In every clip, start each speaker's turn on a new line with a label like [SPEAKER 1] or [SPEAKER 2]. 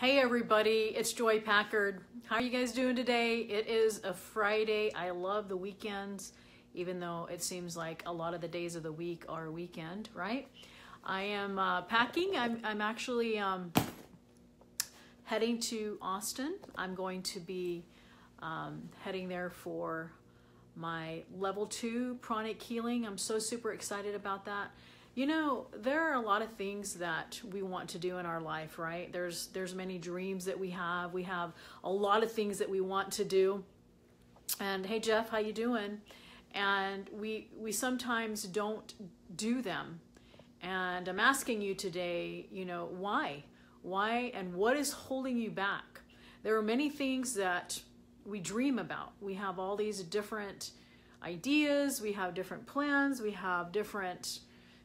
[SPEAKER 1] Hey everybody, it's Joy Packard. How are you guys doing today? It is a Friday. I love the weekends, even though it seems like a lot of the days of the week are weekend, right? I am packing. I'm actually heading to Austin. I'm going to be heading there for my level 2 pranic healing. I'm so super excited about that. You know, there are a lot of things that we want to do in our life, right? There's many dreams that we have. We have a lot of things that we want to do. And hey Jeff, how you doing? And we sometimes don't do them. And I'm asking you today, you know, why? Why and what is holding you back? There are many things that we dream about. We have all these different ideas, we have different plans, we have different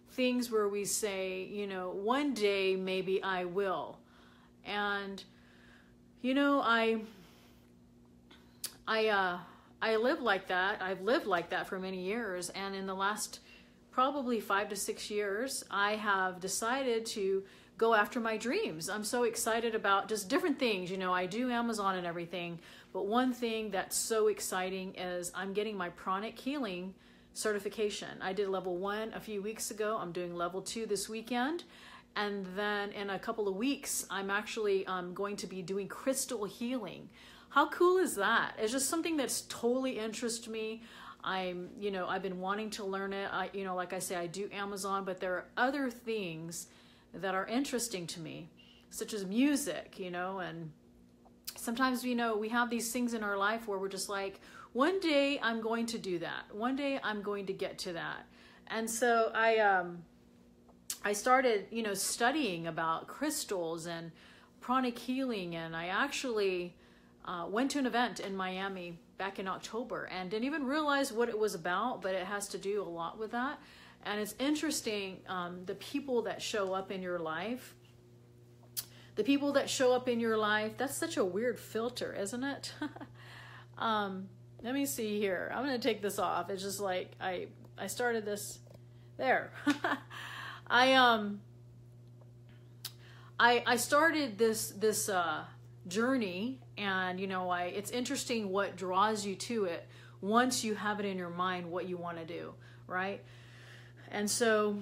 [SPEAKER 1] things where we say, you know, one day maybe I will. And you know, I live like that. I've lived like that for many years, and in the last probably 5 to 6 years, I have decided to go after my dreams. I'm so excited about just different things. You know, I do Amazon and everything, but one thing that's so exciting is I'm getting my pranic healing certification. I did level 1 a few weeks ago. I'm doing level 2 this weekend. And then in a couple of weeks, I'm actually going to be doing crystal healing. How cool is that? It's just something that's totally interests me. You know, I've been wanting to learn it. You know, like I say, I do Amazon, but there are other things that are interesting to me, such as music, you know, and sometimes, you know, we have these things in our life where we're just like, one day I'm going to do that. One day I'm going to get to that. And so I started, you know, studying about crystals and pranic healing. And I actually went to an event in Miami back in October and didn't even realize what it was about, but it has to do a lot with that. And it's interesting, the people that show up in your life, that's such a weird filter, isn't it? Let me see here. I'm going to take this off. It's just like, I started this there. I started this journey, and you know, it's interesting what draws you to it once you have it in your mind what you want to do, right? And so,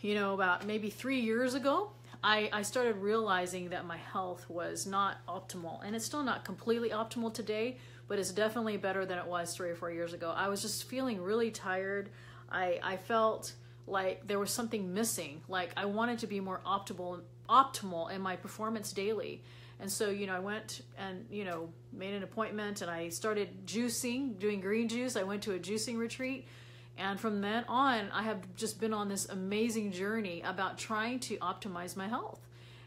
[SPEAKER 1] you know, about maybe 3 years ago, I started realizing that my health was not optimal, and it's still not completely optimal today, but it's definitely better than it was 3 or 4 years ago. I was just feeling really tired. I felt like there was something missing. Like I wanted to be more optimal in my performance daily. And so, you know, I went and, you know, made an appointment, and I started juicing, doing green juice. I went to a juicing retreat. And from then on, I have just been on this amazing journey about trying to optimize my health.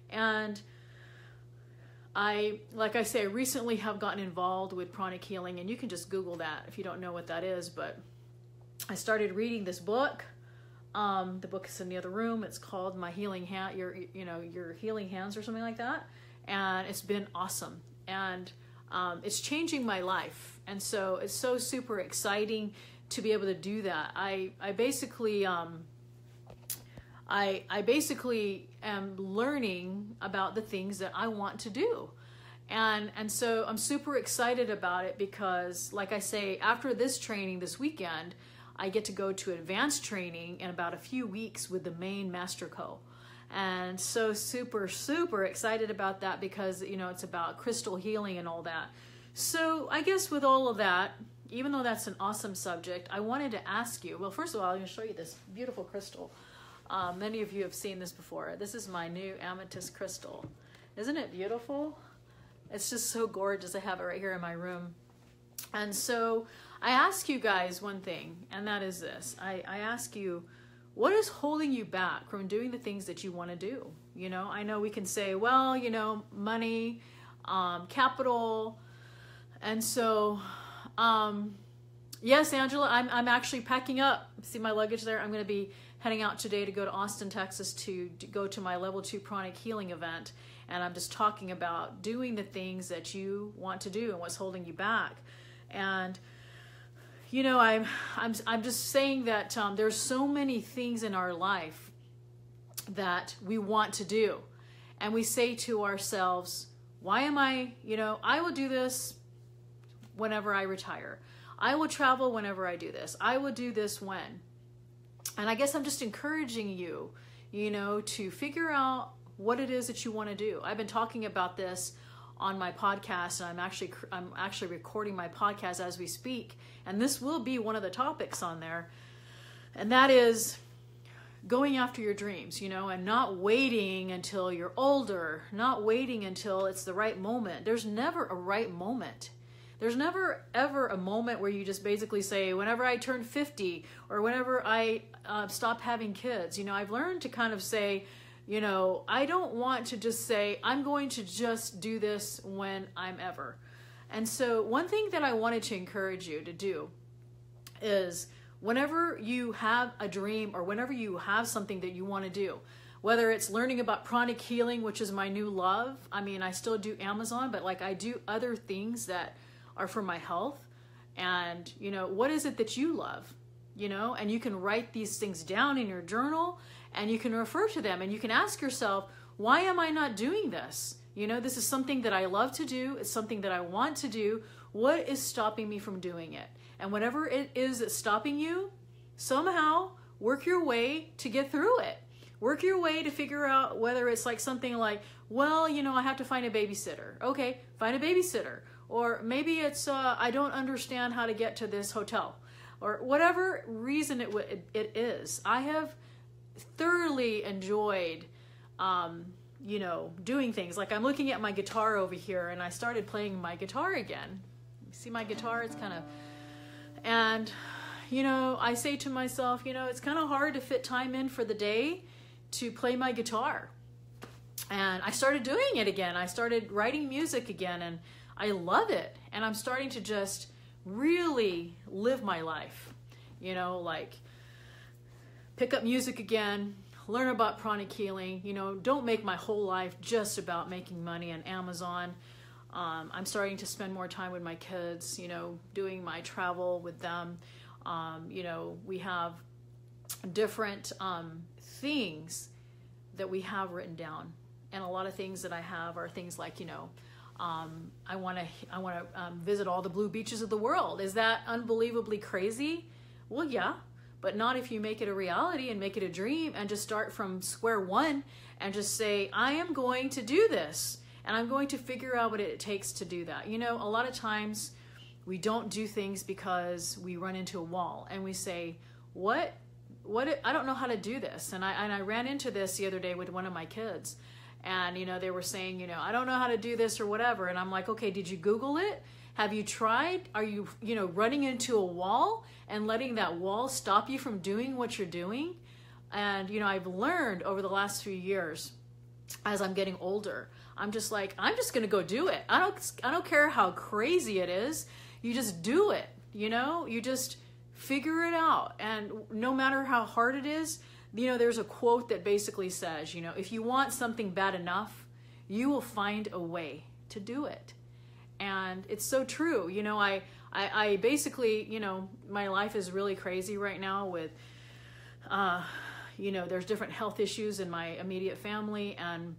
[SPEAKER 1] And like I say, I recently have gotten involved with pranic healing, and you can just Google that if you don't know what that is. But I started reading this book. The book is in the other room. It's called My Healing Hand, Your Healing Hands, or something like that. And it's been awesome. And it's changing my life. And so it's so super exciting to be able to do that. I basically am learning about the things that I want to do. And so I'm super excited about it because, like I say, after this training this weekend, I get to go to advanced training in about a few weeks with the main Master Co. And so super, super excited about that because, you know, it's about crystal healing and all that. So I guess with all of that, even though that's an awesome subject, I wanted to ask you, well, first of all, I'm going to show you this beautiful crystal. Many of you have seen this before. This is my new amethyst crystal. Isn't it beautiful? It's just so gorgeous. I have it right here in my room. And so I ask you guys one thing, and that is this. I ask you, what is holding you back from doing the things that you want to do? You know, I know we can say, well, you know, money, capital. And so, yes, Angela, I'm actually packing up. See my luggage there? I'm going to be heading out today to go to Austin, Texas to go to my level 2 pranic healing event. And I'm just talking about doing the things that you want to do and what's holding you back. And you know, I'm just saying that there's so many things in our life that we want to do. And we say to ourselves, Why am I, I will do this whenever I retire. I will travel whenever I do this. I will do this when. And I guess I'm just encouraging you, to figure out what it is that you want to do. I've been talking about this on my podcast, and I'm actually recording my podcast as we speak, and this will be one of the topics on there, and that is going after your dreams, and not waiting until you're older, not waiting until it's the right moment. There's never a right moment. There's never ever a moment where you just basically say, whenever I turn 50 or whenever I stop having kids. I've learned to kind of say, I don't want to just say, I'm going to just do this when I'm ever. And so one thing that I wanted to encourage you to do is whenever you have a dream or whenever you have something that you want to do, whether it's learning about pranic healing, which is my new love. I mean, I still do Amazon, but like I do other things that are for my health. And, what is it that you love? And you can write these things down in your journal and you can refer to them and you can ask yourself, why am I not doing this? This is something that I love to do. It's something that I want to do. What is stopping me from doing it? And whatever it is that's stopping you, somehow work your way to get through it. Work your way to figure out whether it's like something like, well, I have to find a babysitter. Okay, find a babysitter. Or maybe it's, I don't understand how to get to this hotel. Or whatever reason it is. I have thoroughly enjoyed, doing things. Like I'm looking at my guitar over here and I started playing my guitar again. You see my guitar? It's kind of, and, I say to myself, it's kind of hard to fit time in for the day to play my guitar. And I started doing it again. I started writing music again and I love it. And I'm starting to just really live my life, like pick up music again, learn about pranic healing, don't make my whole life just about making money on Amazon. I'm starting to spend more time with my kids, doing my travel with them. We have different things that we have written down. And a lot of things that I have are things like, I want to visit all the blue beaches of the world. Is that unbelievably crazy? Well, yeah, but not if you make it a reality and make it a dream and just start from square one and just say, I am going to do this and I'm going to figure out what it takes to do that. A lot of times we don't do things because we run into a wall and we say, what, I don't know how to do this. And I ran into this the other day with one of my kids. And, they were saying, I don't know how to do this or whatever. And I'm like, okay, did you Google it? Have you tried? Are you, running into a wall and letting that wall stop you from doing what you're doing? And, I've learned over the last few years as I'm getting older, I'm just like, I'm just going to go do it. I don't care how crazy it is. You just do it, you just figure it out. And no matter how hard it is, there's a quote that basically says, if you want something bad enough, you will find a way to do it. And it's so true. I basically, my life is really crazy right now with, there's different health issues in my immediate family and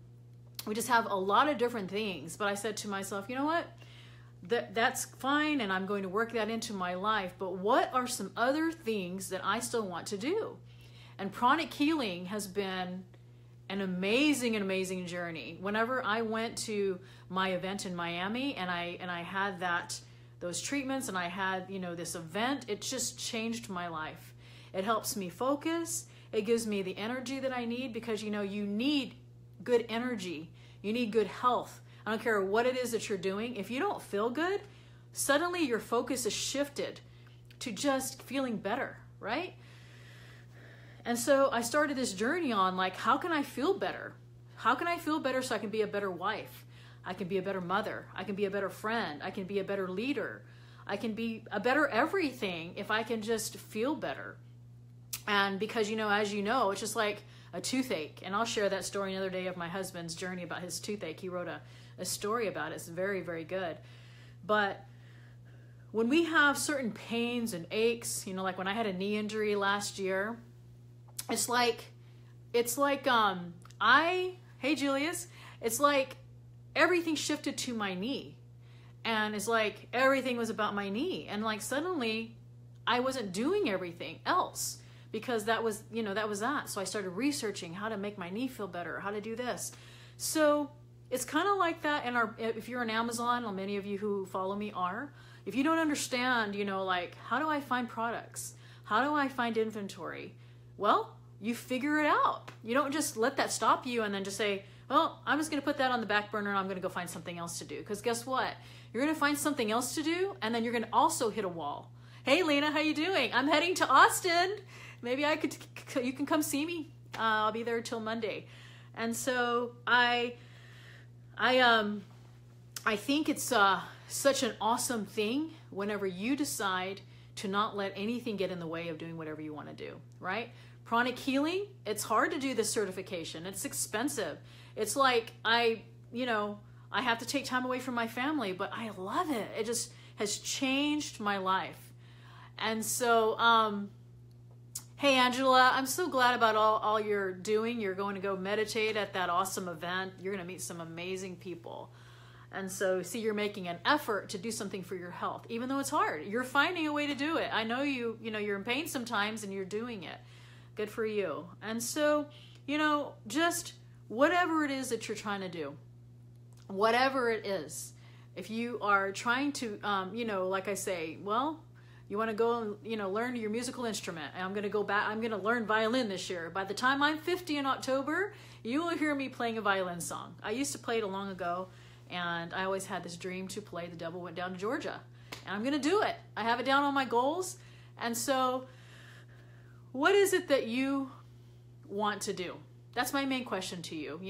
[SPEAKER 1] we just have a lot of different things. But I said to myself, you know what? That's fine. And I'm going to work that into my life. But what are some other things that I still want to do? And pranic healing has been an amazing journey. Whenever I went to my event in Miami and I had those treatments and I had, this event, it just changed my life. It helps me focus. It gives me the energy that I need because, you need good energy. You need good health. I don't care what it is that you're doing. If you don't feel good, suddenly your focus is shifted to just feeling better, right? And so I started this journey on like, how can I feel better? How can I feel better so I can be a better wife? I can be a better mother. I can be a better friend. I can be a better leader. I can be a better everything if I can just feel better. And because, as you know, it's just like a toothache. And I'll share that story another day of my husband's journey about his toothache. He wrote a story about it. It's very, very good. But when we have certain pains and aches, like when I had a knee injury last year, it's like, hey Julius, it's like everything shifted to my knee. And it's like everything was about my knee. And like suddenly I wasn't doing everything else because that was, that was that. So I started researching how to make my knee feel better, how to do this. So it's kind of like that if you're on Amazon, or many of you who follow me are, if you don't understand, like, how do I find products? How do I find inventory? Well, you figure it out. You don't just let that stop you and then just say, well, I'm just going to put that on the back burner and I'm going to go find something else to do. Because guess what? You're going to find something else to do, and then you're going to also hit a wall. Hey, Lena, how you doing? I'm heading to Austin. Maybe you can come see me. I'll be there till Monday. And so I think it's such an awesome thing whenever you decide to not let anything get in the way of doing whatever you want to do, right? Pranic healing, it's hard to do this certification. It's expensive. It's like I have to take time away from my family, but I love it. It just has changed my life. And so, hey, Angela, I'm so glad about all you're doing. You're going to go meditate at that awesome event. You're going to meet some amazing people. And so, see, you're making an effort to do something for your health, even though it's hard. You're finding a way to do it. I know you're in pain sometimes and you're doing it. Good for you. And so, just whatever it is that you're trying to do, whatever it is, if you are trying to, like I say, well, you want to go, learn your musical instrument. I'm going to go back. I'm going to learn violin this year. By the time I'm 50 in October, you will hear me playing a violin song. I used to play it long ago, and I always had this dream to play The Devil Went Down to Georgia. And I'm going to do it. I have it down on my goals. And so what is it that you want to do? That's my main question to you,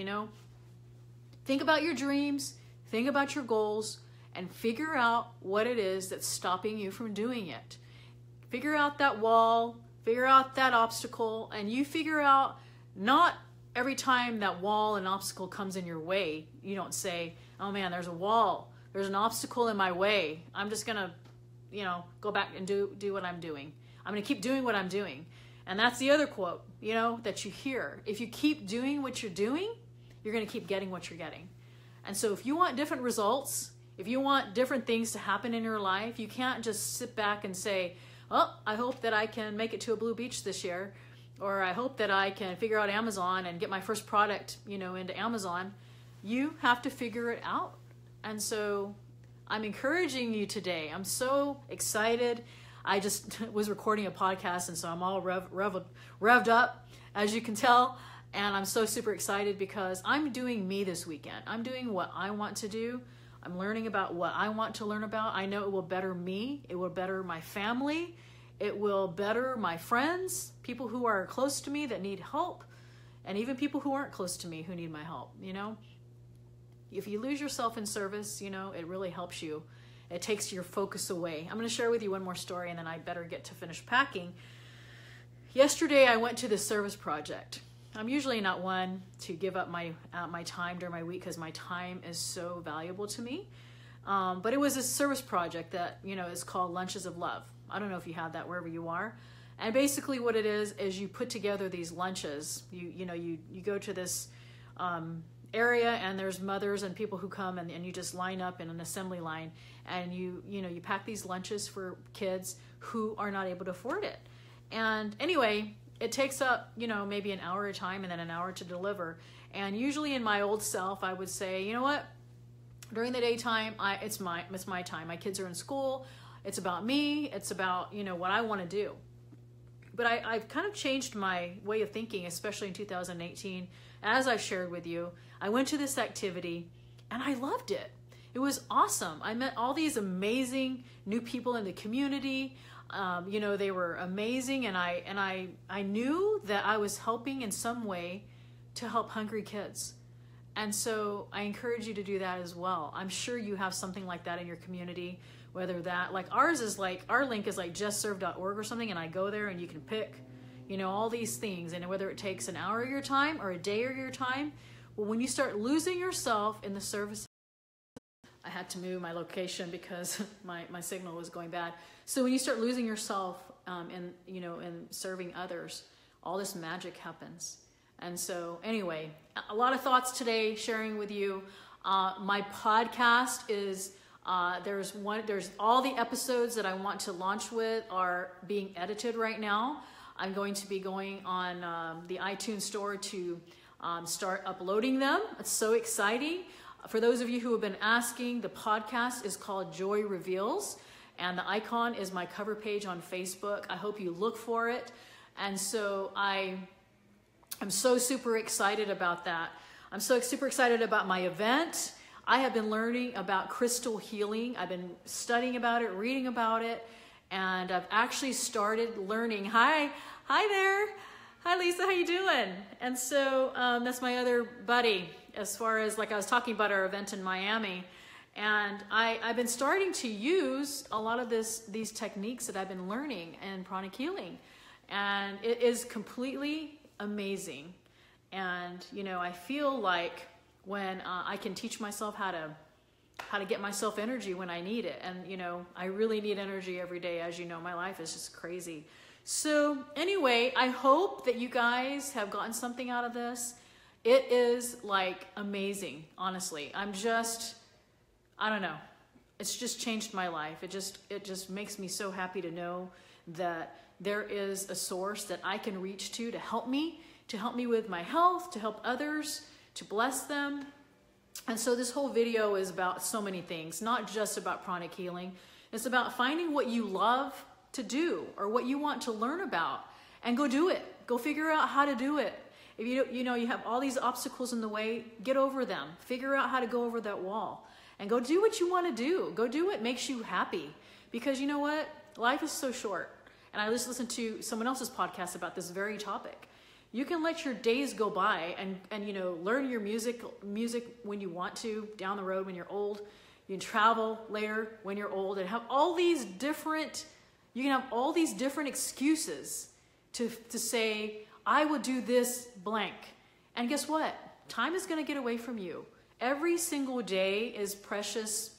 [SPEAKER 1] Think about your dreams, think about your goals, and figure out what it is that's stopping you from doing it. Figure out that wall, figure out that obstacle, and you figure out, not every time that wall and obstacle comes in your way, you don't say, oh man, there's a wall, there's an obstacle in my way. I'm just gonna, go back and do what I'm doing. I'm gonna keep doing what I'm doing. And that's the other quote, that you hear. If you keep doing what you're doing, you're going to keep getting what you're getting. And so if you want different results, if you want different things to happen in your life, you can't just sit back and say, oh, I hope that I can make it to a blue beach this year, or I hope that I can figure out Amazon and get my first product, into Amazon. You have to figure it out. And so I'm encouraging you today. I'm so excited. I just was recording a podcast, and so I'm all revved up, as you can tell. And I'm so super excited because I'm doing me this weekend. I'm doing what I want to do. I'm learning about what I want to learn about. I know it will better me. It will better my family. It will better my friends, people who are close to me that need help, and even people who aren't close to me who need my help, If you lose yourself in service, it really helps you. It takes your focus away. I'm going to share with you one more story, and then I better get to finish packing. Yesterday, I went to this service project. I'm usually not one to give up my time during my week because my time is so valuable to me. But it was a service project that, is called Lunches of Love. I don't know if you have that wherever you are. And basically what it is you put together these lunches. You go to this area, and there's mothers and people who come, and you just line up in an assembly line, and you pack these lunches for kids who are not able to afford it. And anyway, it takes up, maybe an hour at a time and then an hour to deliver. And usually in my old self, I would say, you know what? During the daytime, it's my time. My kids are in school. It's about me. It's about, what I want to do. But I've kind of changed my way of thinking, especially in 2018. As I've shared with you, I went to this activity and I loved it. It was awesome. I met all these amazing new people in the community. They were amazing, and I knew that I was helping in some way to help hungry kids. And so I encourage you to do that as well. I'm sure you have something like that in your community, whether that, like ours is like, our link is like justserve.org or something, and I go there and you can pick, all these things, and whether it takes an hour of your time or a day of your time. Well, when you start losing yourself in the service, I had to move my location because my signal was going bad. So when you start losing yourself in serving others, all this magic happens. And so anyway, a lot of thoughts today sharing with you. My podcast is, there's all the episodes that I want to launch with are being edited right now. I'm going to be going on the iTunes store to start uploading them. It's so exciting. For those of you who have been asking, the podcast is called Joy Reveals, and the icon is my cover page on Facebook. I hope you look for it. And so I'm so super excited about that. I'm so super excited about my event. I have been learning about crystal healing. I've been studying about it, reading about it, and I've actually started learning. Hi there. Hi Lisa, how you doing? And so that's my other buddy, as far as like I was talking about our event in Miami. And I've been starting to use a lot of these techniques that I've been learning in pranic healing. And it is completely amazing. And, you know, I feel like when I can teach myself how to get myself energy when I need it. And, you know, I really need energy every day. As you know, my life is just crazy. So anyway, I hope that you guys have gotten something out of this. It is like amazing, honestly. I don't know. It's just changed my life. It just makes me so happy to know that there is a source that I can reach to help me with my health, to help others, to bless them. And so this whole video is about so many things, not just about pranic healing. It's about finding what you love to do or what you want to learn about and go do it. Go figure out how to do it. If you have all these obstacles in the way, get over them. Figure out how to go over that wall and go do what you want to do. Go do what makes you happy, because you know what? Life is so short. And I just listened to someone else's podcast about this very topic. You can let your days go by and you know, learn your music when you want to down the road when you're old. You can travel later when you're old and have all these different, you can have all these different excuses to say, I will do this blank. And guess what? Time is going to get away from you. Every single day is precious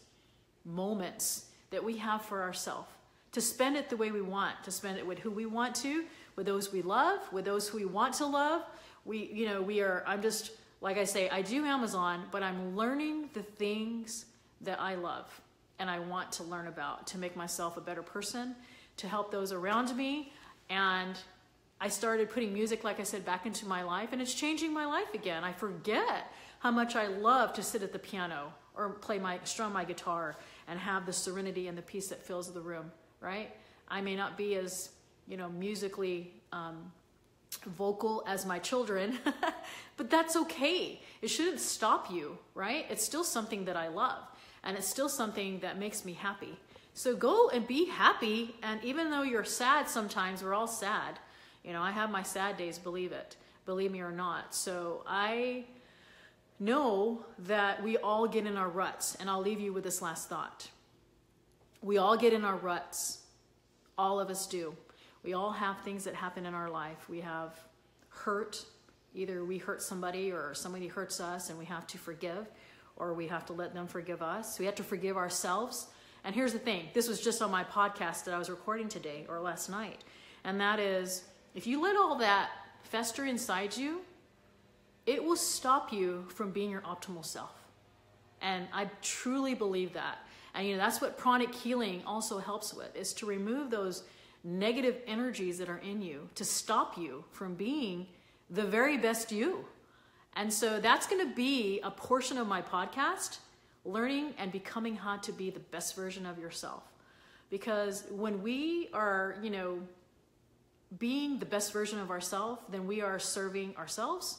[SPEAKER 1] moments that we have for ourselves, to spend it the way we want, to spend it with who we want to, with those we love, with those who we want to love. I'm just, like I say, I do Amazon, but I'm learning the things that I love and I want to learn about to make myself a better person, to help those around me. And I started putting music, like I said, back into my life, and it's changing my life again. I forget how much I love to sit at the piano or strum my guitar and have the serenity and the peace that fills the room, right? I may not be as, you know, musically vocal as my children, but that's okay. It shouldn't stop you, right? It's still something that I love, and it's still something that makes me happy. So go and be happy, and even though you're sad sometimes, we're all sad. You know, I have my sad days, believe me or not. So I know that we all get in our ruts, and I'll leave you with this last thought. We all get in our ruts. All of us do. We all have things that happen in our life. We have hurt. Either we hurt somebody or somebody hurts us and we have to forgive, or we have to let them forgive us. We have to forgive ourselves. And here's the thing. This was just on my podcast that I was recording today or last night. And that is, if you let all that fester inside you, it will stop you from being your optimal self. And I truly believe that. And you know, that's what pranic healing also helps with, is to remove those negative energies that are in you, to stop you from being the very best you. And so that's going to be a portion of my podcast, learning and becoming how to be the best version of yourself. Because when we are, you know, being the best version of ourselves, then we are serving ourselves,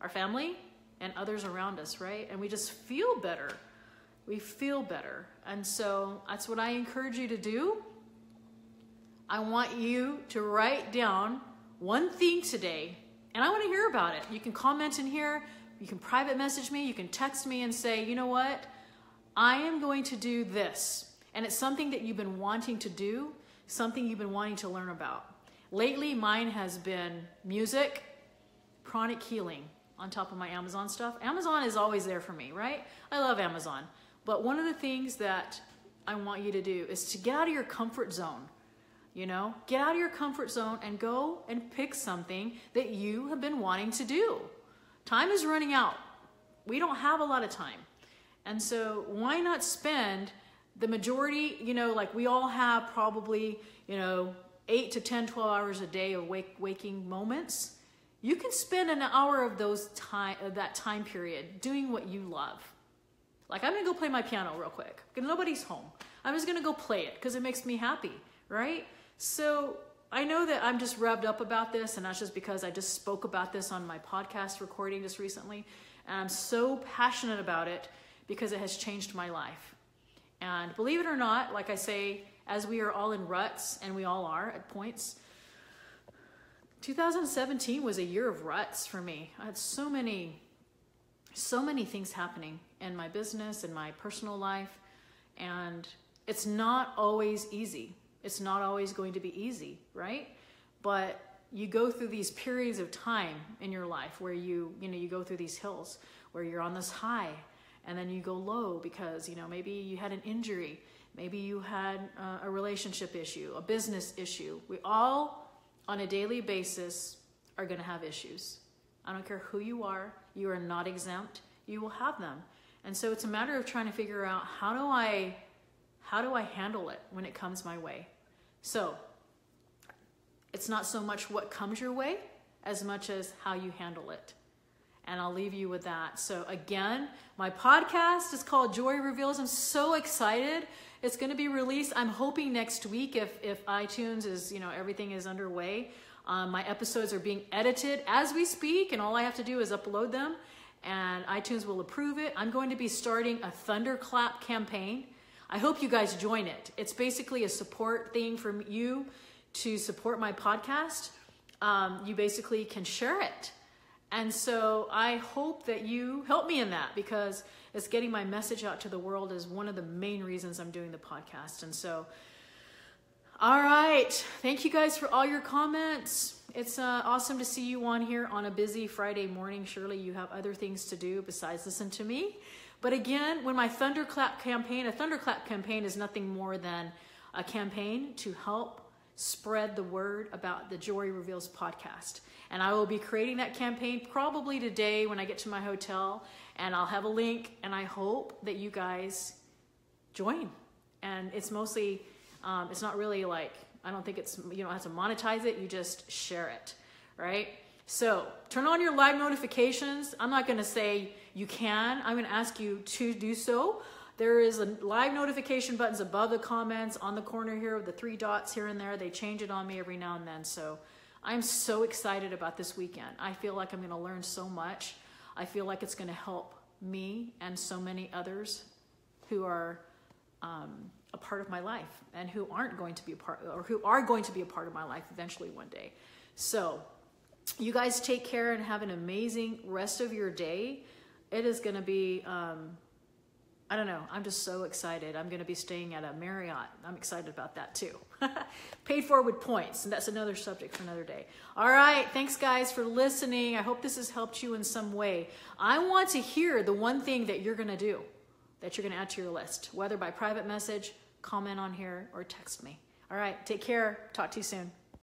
[SPEAKER 1] our family, and others around us, right? And we just feel better. We feel better. And so that's what I encourage you to do. I want you to write down one thing today, and I want to hear about it. You can comment in here, you can private message me, you can text me and say, you know what? I am going to do this. And it's something that you've been wanting to do, something you've been wanting to learn about. Lately, mine has been music, pranic healing on top of my Amazon stuff. Amazon is always there for me, right? I love Amazon. But one of the things that I want you to do is to get out of your comfort zone. You know, get out of your comfort zone and go and pick something that you have been wanting to do. Time is running out. We don't have a lot of time. And so why not spend the majority, like we all have probably, 8 to 10, 12 hours a day of waking moments. You can spend an hour of that time period doing what you love. Like, I'm gonna go play my piano real quick. Nobody's home. I'm just gonna go play it because it makes me happy, right? So I know that I'm just revved up about this, and that's just because I just spoke about this on my podcast recording just recently. And I'm so passionate about it because it has changed my life. And believe it or not, like I say, as we are all in ruts, and we all are at points, 2017 was a year of ruts for me. I had so many things happening in my business and my personal life, and it's not always easy. It's not always going to be easy, right? But you go through these periods of time in your life where you go through these hills where you're on this high, and then you go low because maybe you had an injury, maybe you had a relationship issue, a business issue. We all on a daily basis are going to have issues. I don't care who you are not exempt. You will have them. And so it's a matter of trying to figure out how do I handle it when it comes my way. So it's not so much what comes your way as much as how you handle it. And I'll leave you with that. So again, my podcast is called Joy Reveals. I'm so excited. It's going to be released, I'm hoping next week if iTunes is, everything is underway. My episodes are being edited as we speak, and all I have to do is upload them, and iTunes will approve it. I'm going to be starting a Thunderclap campaign. I hope you guys join it. It's basically a support thing from you to support my podcast. You basically can share it. And so I hope that you help me in that, because it's getting my message out to the world is one of the main reasons I'm doing the podcast. And so, all right. Thank you guys for all your comments. It's awesome to see you on here on a busy Friday morning. Surely you have other things to do besides listen to me. But again, when my a Thunderclap campaign is nothing more than a campaign to help spread the word about the Joy Reveals podcast. And I will be creating that campaign probably today when I get to my hotel, and I'll have a link, and I hope that you guys join. And it's mostly, it's not really like, I don't think it's, you don't have to monetize it, you just share it, right? So turn on your live notifications. I'm not gonna say you can, I'm gonna ask you to do so. There is a live notification buttons above the comments on the corner here with the 3 dots here and there. They change it on me every now and then. So I'm so excited about this weekend. I feel like I'm going to learn so much. I feel like it's going to help me and so many others who are a part of my life and who aren't going to be a part, or who are going to be a part of my life eventually one day. So you guys take care and have an amazing rest of your day. It is going to be, I don't know. I'm just so excited. I'm going to be staying at a Marriott. I'm excited about that too. Paid for with points. And that's another subject for another day. All right. Thanks guys for listening. I hope this has helped you in some way. I want to hear the one thing that you're going to do, that you're going to add to your list, whether by private message, comment on here, or text me. All right. Take care. Talk to you soon.